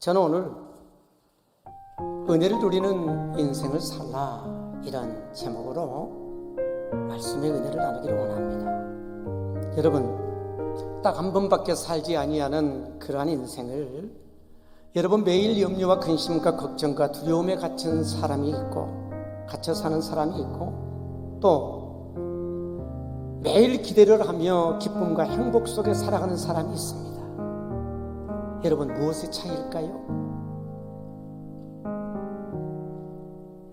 저는 오늘 은혜를 누리는 인생을 살라 이런 제목으로 말씀의 은혜를 나누기를 원합니다. 여러분, 딱 한 번밖에 살지 아니하는 그러한 인생을 여러분 매일 염려와 근심과 걱정과 두려움에 갇힌 사람이 있고 갇혀 사는 사람이 있고 또 매일 기대를 하며 기쁨과 행복 속에 살아가는 사람이 있습니다. 여러분, 무엇의 차이일까요?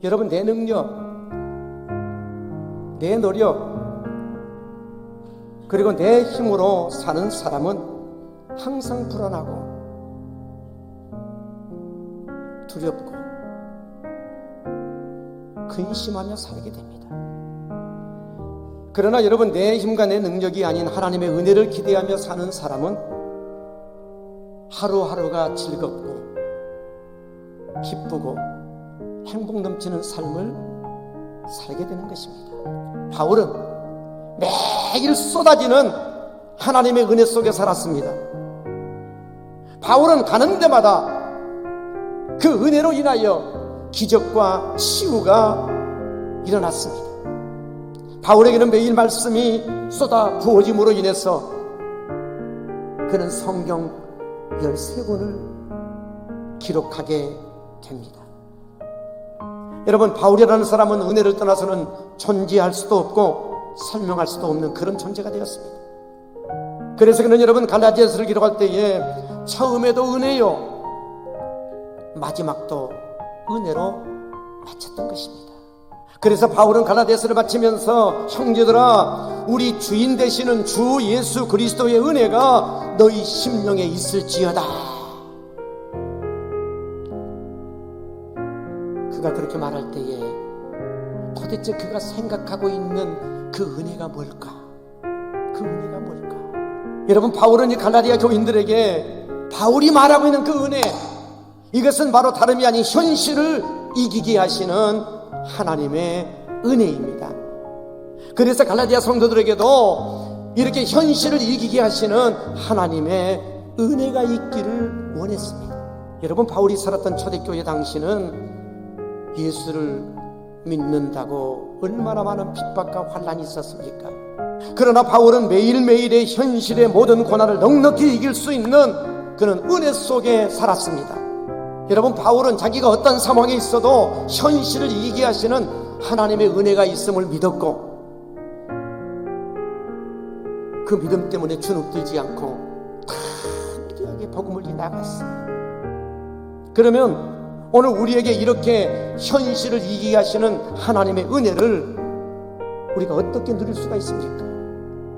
여러분, 내 능력, 내 노력, 그리고 내 힘으로 사는 사람은 항상 불안하고 두렵고 근심하며 살게 됩니다. 그러나 여러분, 내 힘과 내 능력이 아닌 하나님의 은혜를 기대하며 사는 사람은 하루하루가 즐겁고 기쁘고 행복 넘치는 삶을 살게 되는 것입니다. 바울은 매일 쏟아지는 하나님의 은혜 속에 살았습니다. 바울은 가는 데마다 그 은혜로 인하여 기적과 치유가 일어났습니다. 바울에게는 매일 말씀이 쏟아 부어짐으로 인해서 그는 성경 13권을 기록하게 됩니다. 여러분, 바울이라는 사람은 은혜를 떠나서는 존재할 수도 없고 설명할 수도 없는 그런 존재가 되었습니다. 그래서 그는 여러분 갈라디아서를 기록할 때에 처음에도 은혜요 마지막도 은혜로 마쳤던 것입니다. 그래서 바울은 갈라디아서를 마치면서 형제들아, 우리 주인 되시는 주 예수 그리스도의 은혜가 너희 심령에 있을지어다. 그가 그렇게 말할 때에 도대체 그가 생각하고 있는 그 은혜가 뭘까? 그 은혜가 뭘까? 여러분, 바울은 이 갈라디아 교인들에게 바울이 말하고 있는 그 은혜, 이것은 바로 다름이 아닌 현실을 이기게 하시는 하나님의 은혜입니다. 그래서 갈라디아 성도들에게도 이렇게 현실을 이기게 하시는 하나님의 은혜가 있기를 원했습니다. 여러분, 바울이 살았던 초대교회 당시는 예수를 믿는다고 얼마나 많은 핍박과 환난이 있었습니까? 그러나 바울은 매일매일의 현실의 모든 고난을 넉넉히 이길 수 있는 그런 은혜 속에 살았습니다. 여러분, 바울은 자기가 어떤 상황에 있어도 현실을 이기게 하시는 하나님의 은혜가 있음을 믿었고 그 믿음 때문에 주눅들지 않고 담대하게 복음을 나갔어요. 그러면 오늘 우리에게 이렇게 현실을 이기게 하시는 하나님의 은혜를 우리가 어떻게 누릴 수가 있습니까?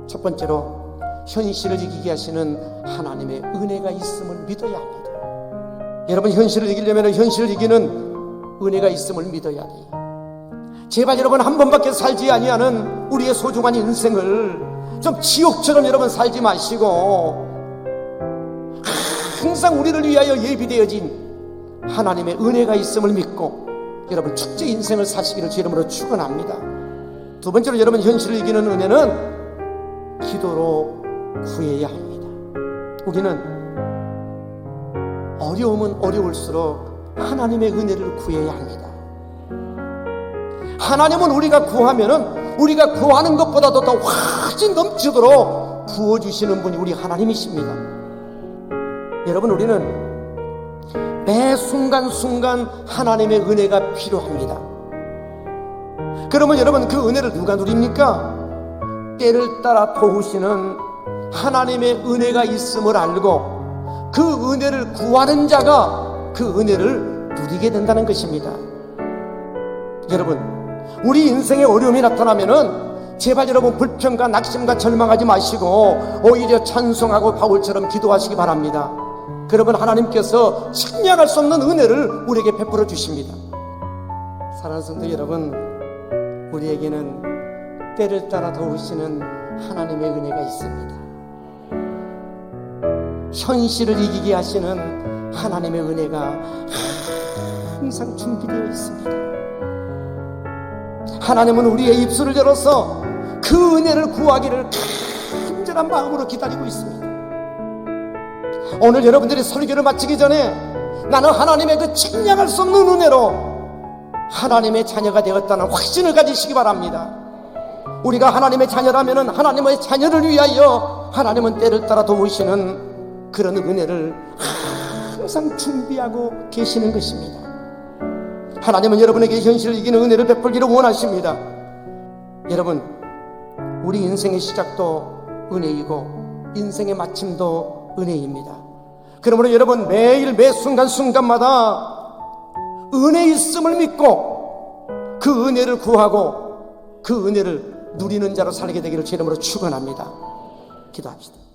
첫 번째로 현실을 이기게 하시는 하나님의 은혜가 있음을 믿어야 합니다. 여러분, 현실을 이기려면 현실을 이기는 은혜가 있음을 믿어야 돼요. 제발 여러분, 한 번밖에 살지 아니하는 우리의 소중한 인생을 좀 지옥처럼 여러분 살지 마시고 항상 우리를 위하여 예비되어진 하나님의 은혜가 있음을 믿고 여러분 축제 인생을 사시기를 주 이름으로 축원합니다. 두 번째로 여러분, 현실을 이기는 은혜는 기도로 구해야 합니다. 우리는 어려우면 어려울수록 하나님의 은혜를 구해야 합니다. 하나님은 우리가 구하면은 우리가 구하는 것보다도 더 훨씬 넘치도록 부어주시는 분이 우리 하나님이십니다. 여러분, 우리는 매 순간순간 하나님의 은혜가 필요합니다. 그러면 여러분, 그 은혜를 누가 누립니까? 때를 따라 도우시는 하나님의 은혜가 있음을 알고 그 은혜를 구하는 자가 그 은혜를 누리게 된다는 것입니다. 여러분, 우리 인생에 어려움이 나타나면은 제발 여러분 불평과 낙심과 절망하지 마시고 오히려 찬송하고 바울처럼 기도하시기 바랍니다. 그러면 하나님께서 측량할 수 없는 은혜를 우리에게 베풀어 주십니다. 사랑하는 성도 여러분, 우리에게는 때를 따라 도우시는 하나님의 은혜가 있습니다. 현실을 이기게 하시는 하나님의 은혜가 항상 준비되어 있습니다. 하나님은 우리의 입술을 열어서 그 은혜를 구하기를 간절한 마음으로 기다리고 있습니다. 오늘 여러분들이 설교를 마치기 전에 나는 하나님의 그 측량할 수 없는 은혜로 하나님의 자녀가 되었다는 확신을 가지시기 바랍니다. 우리가 하나님의 자녀라면 하나님의 자녀를 위하여 하나님은 때를 따라 도우시는 그런 은혜를 항상 준비하고 계시는 것입니다. 하나님은 여러분에게 현실을 이기는 은혜를 베풀기를 원하십니다. 여러분, 우리 인생의 시작도 은혜이고 인생의 마침도 은혜입니다. 그러므로 여러분, 매일 매 순간순간마다 은혜 있음을 믿고 그 은혜를 구하고 그 은혜를 누리는 자로 살게 되기를 제 이름으로 축원합니다. 기도합시다.